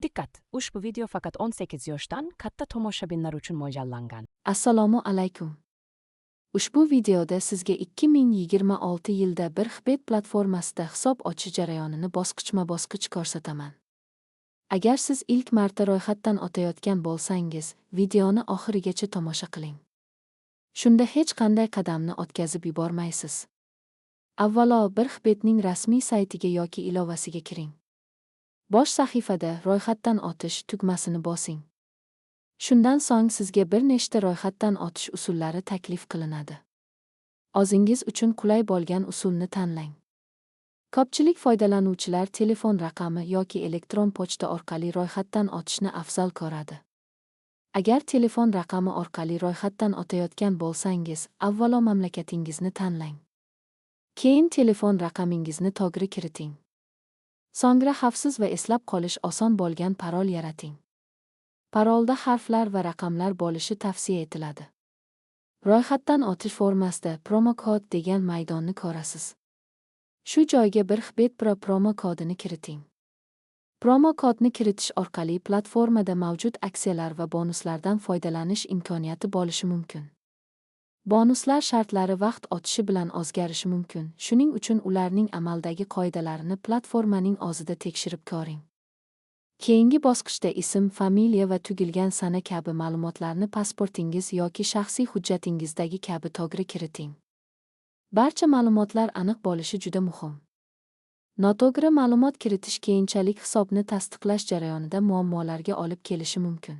Dikkat! Ushbu video faqat 18 yoshdan katta tomoshabinlar uchun mo'ljallangan. Assalomu alaykum. Ushbu videoda sizga 2026 yilda bir Xbet platformasida hisob ochish jarayonini bosqichma-bosqich ko'rsataman. Agar siz ilk marta ro'yxatdan o'tayotgan bo'lsangiz, videoni oxirigacha tomosha qiling. Shunda hech qanday qadamni o'tkazib yubormaysiz. Avvalo, bir Xbetning rasmiy saytiga yoki ilovasiga kiring. Bosh sahifada ro'yxatdan o'tish tugmasini bosing. Shundan so'ng sizga bir nechta ro'yxatdan o'tish usullari taklif qilinadi. O'zingiz uchun qulay bo'lgan usulni tanlang. Ko'pchilik foydalanuvchilar telefon raqami yoki elektron pochta orqali ro'yxatdan o'tishni afzal ko'radi. Agar telefon raqami orqali ro'yxatdan o'tayotgan bo'lsangiz, avvalo mamlakatingizni tanlang. Keyin telefon raqamingizni to'g'ri kiriting. So'ngra xavfsiz va eslab qolish oson bo'lgan parol yarating. Parolda harflar va raqamlar bo'lishi tavsiya etiladi. Ro'yxatdan o'tish formasida promo kod degan maydonni ko'rasiz. Shu joyga bir Xbet Pro promo kodini kiriting. Promo kodni kiritish orqali platformada mavjud aksiyalar va bonuslardan foydalanish imkoniyati bo'lishi mumkin. Bonuslar shartlari vaqt o'tishi bilan o'zgarishi mumkin. Shuning uchun ularning amaldagi qoidalarini platformaning o'zida tekshirib ko'ring. Keyingi bosqichda ism, familiya va tug'ilgan sana kabi ma'lumotlarni pasportingiz yoki shaxsiy hujjatingizdagi kabi to'g'ri kiriting. Barcha ma'lumotlar aniq bo'lishi juda muhim. Noto'g'ri ma'lumot kiritish keyinchalik hisobni tasdiqlash jarayonida muammolarga olib kelishi mumkin.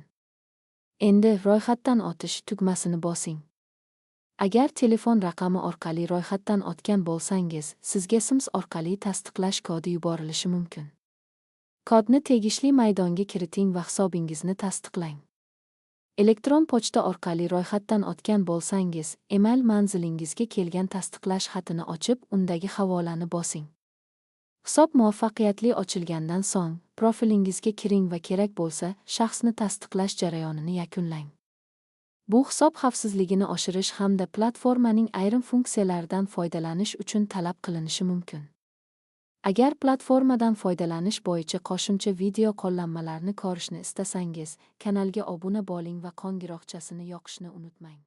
Endi ro'yxatdan o'tish tugmasini bosing. Agar telefon raqami orqali ro'yxatdan o'tgan bo'lsangiz, sizga SIMS orqali tasdiqlash kodi yuborilishi mumkin. Kodni tegishli maydonga kiriting va hisobingizni tasdiqlang. Elektron pochta orqali ro'yxatdan o'tgan bo'lsangiz, email manzilingizga kelgan tasdiqlash xatini ochib, undagi havolani bosing. Hisob muvaffaqiyatli ochilgandan so'ng, profilingizga kiring va kerak bo'lsa, shaxsni tasdiqlash jarayonini yakunlang. Bu hisob xavfsizligini oshirish hamda platformaning ayrim funksiyalaridan foydalanish uchun talab qilinishi mumkin. Agar platformadan foydalanish bo'yicha qo'shimcha video qo'llanmalarni ko'rishni istasangiz, kanalga obuna bo'ling va qo'ng'iroqchasini yoqishni unutmang.